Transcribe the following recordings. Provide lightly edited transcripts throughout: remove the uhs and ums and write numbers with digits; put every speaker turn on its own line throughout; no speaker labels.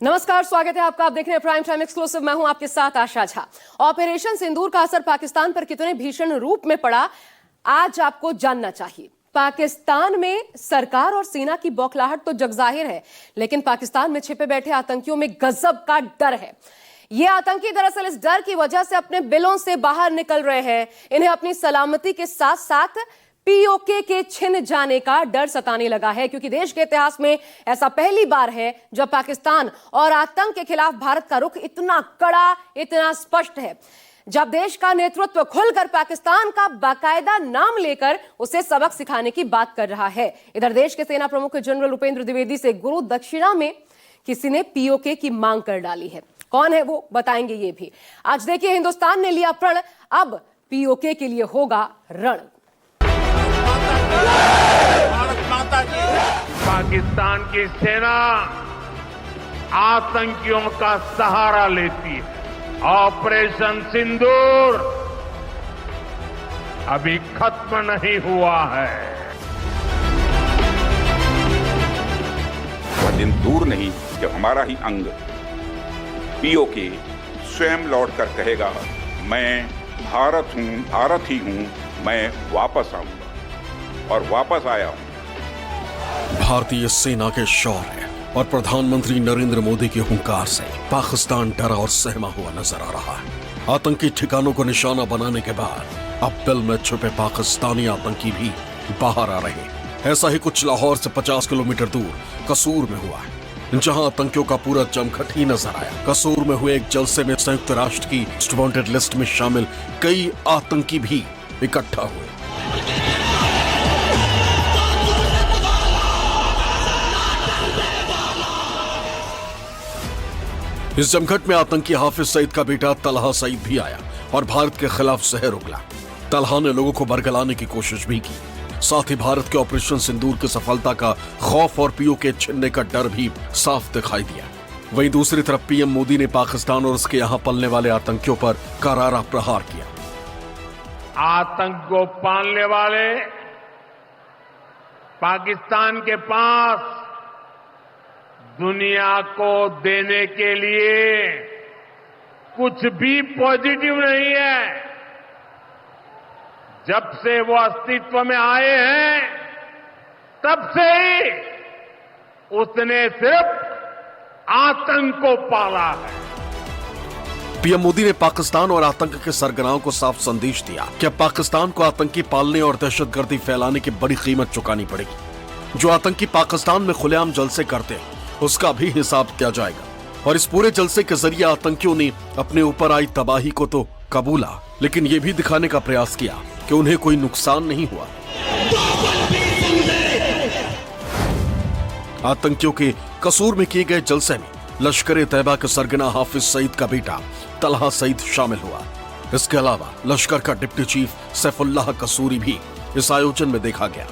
नमस्कार, स्वागत है आपका। आप देख रहे हैं प्राइम टाइम एक्सक्लूसिव। मैं हूं आपके साथ आशा झा। ऑपरेशन सिंदूर का असर पाकिस्तान पर कितने भीषण रूप में पड़ा, आज आपको जानना चाहिए। पाकिस्तान में सरकार और सेना की बौखलाहट तो जगजाहिर है, लेकिन पाकिस्तान में छिपे बैठे आतंकियों में गजब का डर है। ये आतंकी दरअसल इस डर की वजह से अपने बिलों से बाहर निकल रहे हैं। इन्हें अपनी सलामती के साथ साथ पीओके के छिन जाने का डर सताने लगा है, क्योंकि देश के इतिहास में ऐसा पहली बार है जब पाकिस्तान और आतंक के खिलाफ भारत का रुख इतना कड़ा, इतना स्पष्ट है। जब देश का नेतृत्व खुलकर पाकिस्तान का बाकायदा नाम लेकर उसे सबक सिखाने की बात कर रहा है। इधर देश के सेना प्रमुख जनरल उपेंद्र द्विवेदी से गुरु दक्षिणा में किसी ने पीओके की मांग कर डाली है। कौन है वो, बताएंगे ये भी। आज देखिए, हिंदुस्तान ने लिया प्रण, अब पीओके के लिए होगा रण।
पाकिस्तान की सेना आतंकियों का सहारा लेती है। ऑपरेशन सिंदूर अभी खत्म नहीं हुआ है।
वह दिन दूर नहीं जब हमारा ही अंग पीओके स्वयं लौटकर कहेगा, मैं भारत हूं, भारत ही हूं, मैं वापस आऊंगा। और वापस आया हूं।
भारतीय सेना के शौर्य और प्रधानमंत्री नरेंद्र मोदी के हुंकार से पाकिस्तान डरा और सहमा हुआ नजर आ रहा है। आतंकी ठिकानों को निशाना बनाने के बाद अब बिल में छुपे पाकिस्तानी आतंकी भी बाहर आ रहे हैं। ऐसा ही कुछ लाहौर से 50 किलोमीटर दूर कसूर में हुआ है, जहां आतंकियों का पूरा जमघट ही नजर आया। कसूर में हुए एक जलसे में संयुक्त राष्ट्र की वांटेड लिस्ट में शामिल कई आतंकी भी इकट्ठा हुए। इस जमघट में आतंकी हाफिज सईद का बेटा तलहा सईद भी आया और भारत के खिलाफ जहर उगला। तलहा ने लोगों को बरगलाने की कोशिश भी की। साथ ही भारत के ऑपरेशन सिंदूर की सफलता का खौफ और पीओके छिनने का डर भी साफ दिखाई दिया। वहीं दूसरी तरफ पीएम मोदी ने पाकिस्तान और उसके यहां पलने वाले आतंकियों पर करारा प्रहार किया।
आतंक को पालने वाले पाकिस्तान के पास दुनिया को देने के लिए कुछ भी पॉजिटिव नहीं है। जब से वो अस्तित्व में आए हैं, तब से ही उसने सिर्फ आतंक को पाला है।
पीएम मोदी ने पाकिस्तान और आतंक के सरगनाओं को साफ संदेश दिया कि अब पाकिस्तान को आतंकी पालने और दहशतगर्दी फैलाने की बड़ी कीमत चुकानी पड़ेगी। जो आतंकी पाकिस्तान में खुलेआम जलसे करते हैं, उसका भी हिसाब किया जाएगा। और इस पूरे जलसे के जरिए आतंकियों ने अपने ऊपर आई तबाही को तो कबूला, लेकिन यह भी दिखाने का प्रयास किया कि उन्हें कोई नुकसान नहीं हुआ। आतंकियों के कसूर में किए गए जलसे में लश्कर तैयबा के सरगना हाफिज सईद का बेटा तलहा सईद शामिल हुआ। इसके अलावा लश्कर का डिप्टी चीफ सैफुल्लाह कसूरी भी इस आयोजन में देखा गया।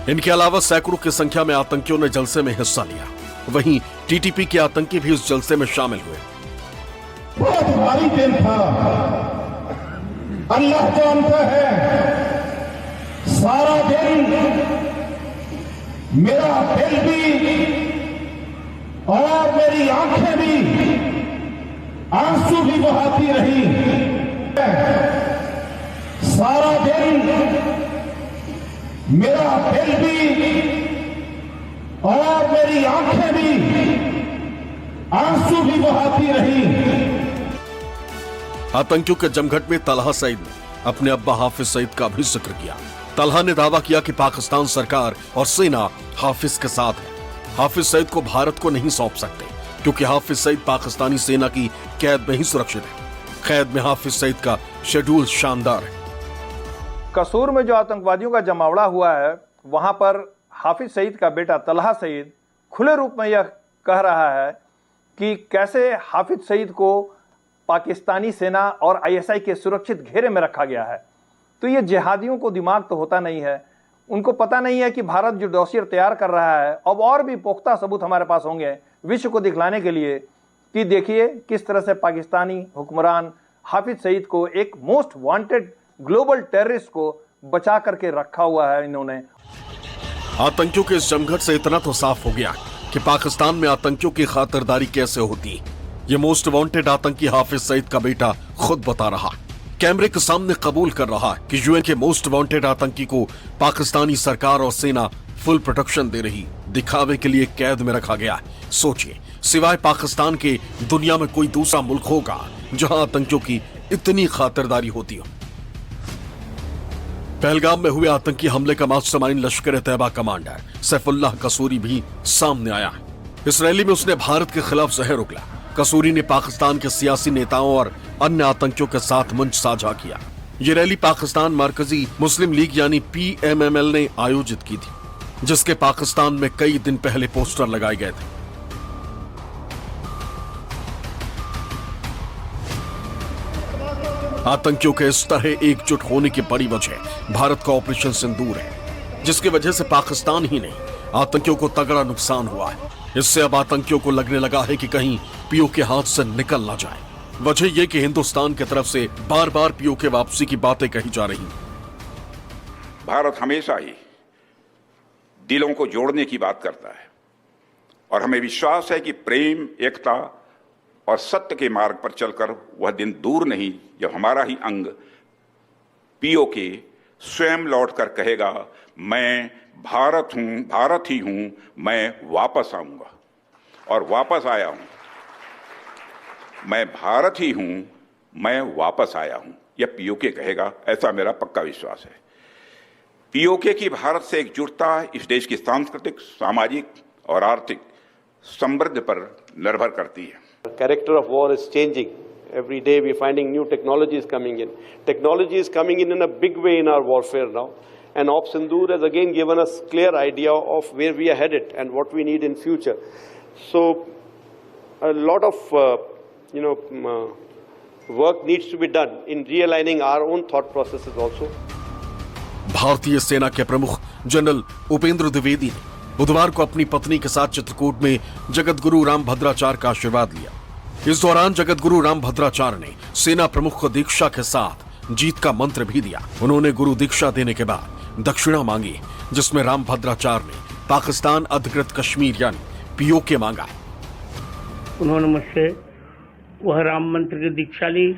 इनके अलावा सैकड़ों की संख्या में आतंकियों ने जलसे में हिस्सा लिया। वहीं टीटीपी के आतंकी भी इस जलसे में शामिल हुए।
बहुत भारी दिन था, अल्लाह जानता है। सारा दिन मेरा दिल भी और मेरी आंखें भी आंसू भी बहाती रही। सारा दिन मेरा दिल भी और मेरी आंखें भी आंसू भी बहाती रही।
आतंकियों के जमघट में तलहा सईद ने अपने अब्बा हाफिज सईद का भी जिक्र किया। तलहा ने दावा किया कि पाकिस्तान सरकार और सेना हाफिज के साथ है। हाफिज सईद को भारत को नहीं सौंप सकते, क्योंकि हाफिज सईद पाकिस्तानी सेना की कैद में ही सुरक्षित है। कैद में हाफिज सईद का शेड्यूल शानदार है।
कसूर में जो आतंकवादियों का जमावड़ा हुआ है, वहां पर हाफिज सईद का बेटा तलहा सईद खुले रूप में यह कह रहा है कि कैसे हाफिज सईद को पाकिस्तानी सेना और आईएसआई के सुरक्षित घेरे में रखा गया है। तो ये जिहादियों को दिमाग तो होता नहीं है, उनको पता नहीं है कि भारत जो डॉसियर तैयार कर रहा है, अब और भी पुख्ता सबूत हमारे पास होंगे विश्व को दिखलाने के लिए कि देखिए किस तरह से पाकिस्तानी हुक्मरान हाफिज सईद को, एक मोस्ट वांटेड ग्लोबल टेररिस्ट को बचा करके रखा हुआ है इन्होंने।
आतंकियों के इस जमघट से इतना तो साफ हो गया कि पाकिस्तान में आतंकियों की खातिरदारी कैसे होती। ये मोस्ट वांटेड आतंकी हाफिज सईद का बेटा खुद बता रहा, कैमरे के सामने कबूल कर रहा कि यूएन के मोस्ट वांटेड आतंकी को पाकिस्तानी सरकार और सेना फुल प्रोटेक्शन दे रही, दिखावे के लिए कैद में रखा गया। सोचिए, सिवाय पाकिस्तान के दुनिया में कोई दूसरा मुल्क होगा जहां आतंकियों की इतनी खातिरदारी होती हो। पहलगाम में हुए आतंकी हमले का मास्टरमाइंड लश्कर तैयबा कमांडर सैफुल्लाह कसूरी भी सामने आया है। इस रैली में उसने भारत के खिलाफ जहर उगला। कसूरी ने पाकिस्तान के सियासी नेताओं और अन्य आतंकियों के साथ मंच साझा किया। ये रैली पाकिस्तान मरकजी मुस्लिम लीग यानी PMML ने आयोजित की थी, जिसके पाकिस्तान में कई दिन पहले पोस्टर लगाए गए थे। आतंकियों के इस तरह एकजुट होने की बड़ी वजह भारत का ऑपरेशन सिंदूर है, जिसकी वजह से पाकिस्तान ही नहीं आतंकियों को तगड़ा नुकसान हुआ है। इससे अब आतंकियों को लगने लगा है कि कहीं पीओ के हाथ से निकल ना जाए। वजह यह कि हिंदुस्तान की तरफ से बार बार पीओ के वापसी की बातें कही जा रही।
भारत हमेशा ही दिलों को जोड़ने की बात करता है और हमें विश्वास है कि प्रेम, एकता और सत्य के मार्ग पर चलकर वह दिन दूर नहीं जब हमारा ही अंग पीओ के स्वयं लौटकर कहेगा, मैं भारत हूं, भारत ही हूं, मैं वापस आऊंगा। और वापस आया हूं, मैं भारत ही हूं, मैं वापस आया हूं, यह पीओके कहेगा, ऐसा मेरा पक्का विश्वास है। पीओके की भारत से एकजुटता इस देश की सांस्कृतिक, सामाजिक और आर्थिक समृद्धि पर निर्भर करती है।
The character of war is changing. Every day we're finding new technologies coming in. Technology is coming in a big way in our warfare now. And Op Sindoor has again given us clear idea of where we are headed and what we need in future. So a lot of work needs to be done in realigning our own thought processes also.
भारतीय सेना के प्रमुख general Upendra Dwivedi ने बुधवार को अपनी पत्नी के साथ चित्रकूट में जगतगुरु रामभद्राचार्य का आशीर्वाद लिया। इस दौरान जगतगुरु रामभद्राचार्य ने सेना प्रमुख को दीक्षा के साथ जीत का मंत्र भी दिया। उन्होंने गुरु दीक्षा देने के बाद दक्षिणा मांगी, जिसमें रामभद्राचार्य ने पाकिस्तान अधिकृत कश्मीर यानी पीओके मांगा।
उन्होंने मुझसे वह राम मंत्र की दीक्षा ली,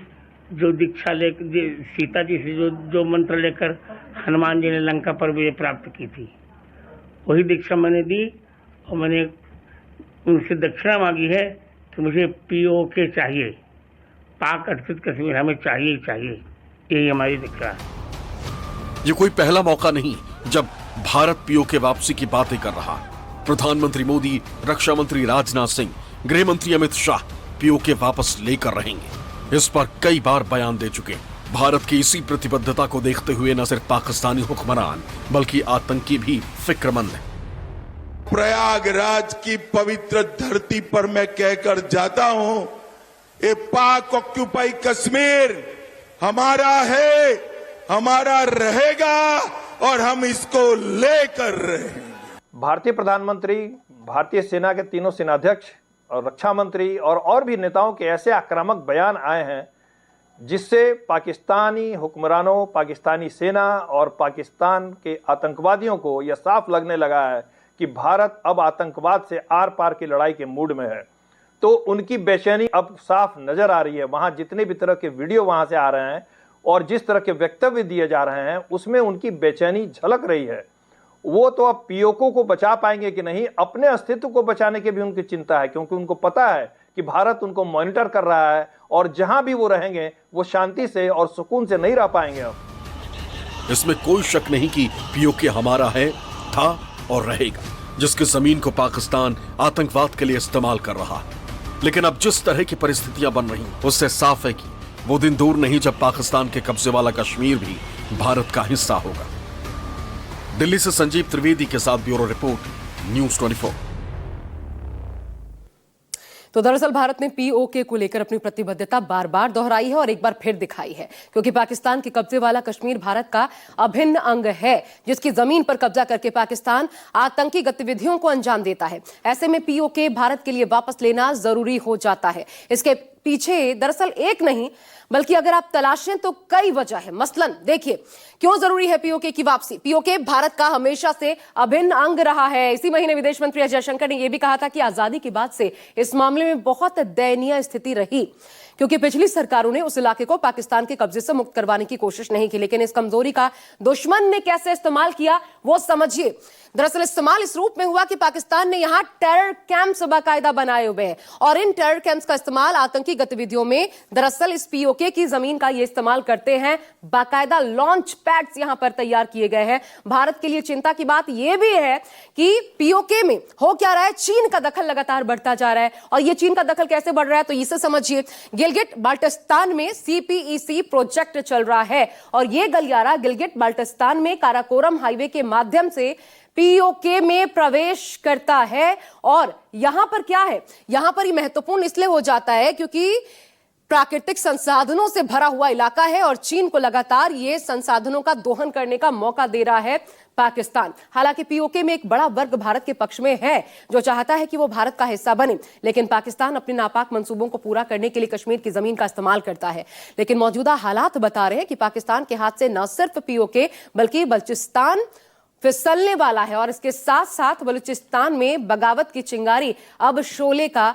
जो दीक्षा ले सीता जी से जो मंत्र लेकर हनुमान जी ने लंका पर विजय प्राप्त की थी, वही दीक्षा मैंने दी। और मैंने उनसे दक्षिणा मांगी है कि मुझे पीओके चाहिए, पाक अधिकृत कश्मीर हमें चाहिए ही चाहिए। यही हमारी दीक्षा है।
ये कोई पहला मौका नहीं जब भारत पीओके वापसी की बातें कर रहा। प्रधानमंत्री मोदी, रक्षा मंत्री राजनाथ सिंह, गृह मंत्री अमित शाह पीओके वापस लेकर रहेंगे, इस पर कई बार बयान दे चुके। भारत की इसी प्रतिबद्धता को देखते हुए न सिर्फ पाकिस्तानी हुक्मरान बल्कि आतंकी भी फिक्रमंद हैं।
प्रयागराज की पवित्र धरती पर मैं कहकर जाता हूं, ये पाक ऑक्यूपाई कश्मीर हमारा है, हमारा रहेगा और हम इसको लेकर रहेंगे।
भारतीय प्रधानमंत्री, भारतीय सेना के तीनों सेनाध्यक्ष और रक्षा मंत्री और भी नेताओं के ऐसे आक्रामक बयान आए हैं जिससे पाकिस्तानी हुक्मरानों, पाकिस्तानी सेना और पाकिस्तान के आतंकवादियों को यह साफ लगने लगा है कि भारत अब आतंकवाद से आर पार की लड़ाई के मूड में है। तो उनकी बेचैनी अब साफ नजर आ रही है। वहां जितने भी तरह के वीडियो वहां से आ रहे हैं और जिस तरह के वक्तव्य दिए जा रहे हैं, उसमें उनकी बेचैनी झलक रही है। वो तो अब पीओके को बचा पाएंगे कि नहीं, अपने अस्तित्व को बचाने की भी उनकी चिंता है, क्योंकि उनको पता है कि भारत उनको मॉनिटर कर रहा है और जहां भी वो रहेंगे वो शांति से और सुकून से नहीं रह पाएंगे। अब
इसमें कोई शक नहीं कि पीओके हमारा है, था और रहेगा, जिसकी जमीन को पाकिस्तान आतंकवाद के लिए इस्तेमाल कर रहा है। लेकिन अब जिस तरह की परिस्थितियां बन रही उससे साफ है कि वो दिन दूर नहीं जब पाकिस्तान के कब्जे वाला कश्मीर भी भारत का हिस्सा होगा। दिल्ली से संजीव त्रिवेदी के साथ ब्यूरो रिपोर्ट, न्यूज़ 24।
तो दरअसल भारत ने पीओके को लेकर अपनी प्रतिबद्धता बार बार दोहराई है और एक बार फिर दिखाई है, क्योंकि पाकिस्तान के कब्जे वाला कश्मीर भारत का अभिन्न अंग है, जिसकी जमीन पर कब्जा करके पाकिस्तान आतंकी गतिविधियों को अंजाम देता है। ऐसे में पीओके भारत के लिए वापस लेना जरूरी हो जाता है। इसके पीछे दरअसल एक नहीं बल्कि अगर आप तलाशें तो कई वजह है। मसलन देखिए क्यों जरूरी है पीओके की वापसी। पीओके भारत का हमेशा से अभिन्न अंग रहा है। इसी महीने विदेश मंत्री एस जयशंकर ने यह भी कहा था कि आजादी के बाद से इस मामले में बहुत दयनीय स्थिति रही, क्योंकि पिछली सरकारों ने उस इलाके को पाकिस्तान के कब्जे से मुक्त करवाने की कोशिश नहीं की। लेकिन इस कमजोरी का दुश्मन ने कैसे इस्तेमाल किया वो समझिए। दरअसल इस्तेमाल इस रूप में हुआ कि पाकिस्तान ने यहां टेरर कैंप्स बाकायदा बनाए हुए हैं और इन टेरर कैंप्स का इस्तेमाल आतंकी गतिविधियों में दरअसल इस पीओके की जमीन का ये इस्तेमाल करते हैं। बाकायदा लॉन्च पैड्स यहां पर तैयार किए गए हैं। भारत के लिए चिंता की बात यह भी है कि पीओके में हो क्या रहा है, चीन का दखल लगातार बढ़ता जा रहा है। और यह चीन का दखल कैसे बढ़ रहा है तो इसे समझिए। गिलगिट बाल्टिस्तान में सीपीईसी प्रोजेक्ट चल रहा है और यह गलियारा गिलगिट बाल्टिस्तान में काराकोरम हाईवे के माध्यम से पीओके में प्रवेश करता है। और यहां पर क्या है, यहां पर ये महत्वपूर्ण इसलिए हो जाता है क्योंकि प्राकृतिक संसाधनों से भरा हुआ इलाका है और चीन को लगातार ये संसाधनों का दोहन करने का मौका दे रहा है पाकिस्तान। हालांकि पीओके में एक बड़ा वर्ग भारत के पक्ष में है जो चाहता है कि वो भारत का हिस्सा बने, लेकिन पाकिस्तान अपने नापाक मंसूबों को पूरा करने के लिए कश्मीर की जमीन का इस्तेमाल करता है। लेकिन मौजूदा हालात बता रहे हैं कि पाकिस्तान के हाथ से न सिर्फ पीओके बल्कि बलूचिस्तान फिसलने वाला है और इसके साथ साथ बलूचिस्तान में बगावत की चिंगारी अब शोले का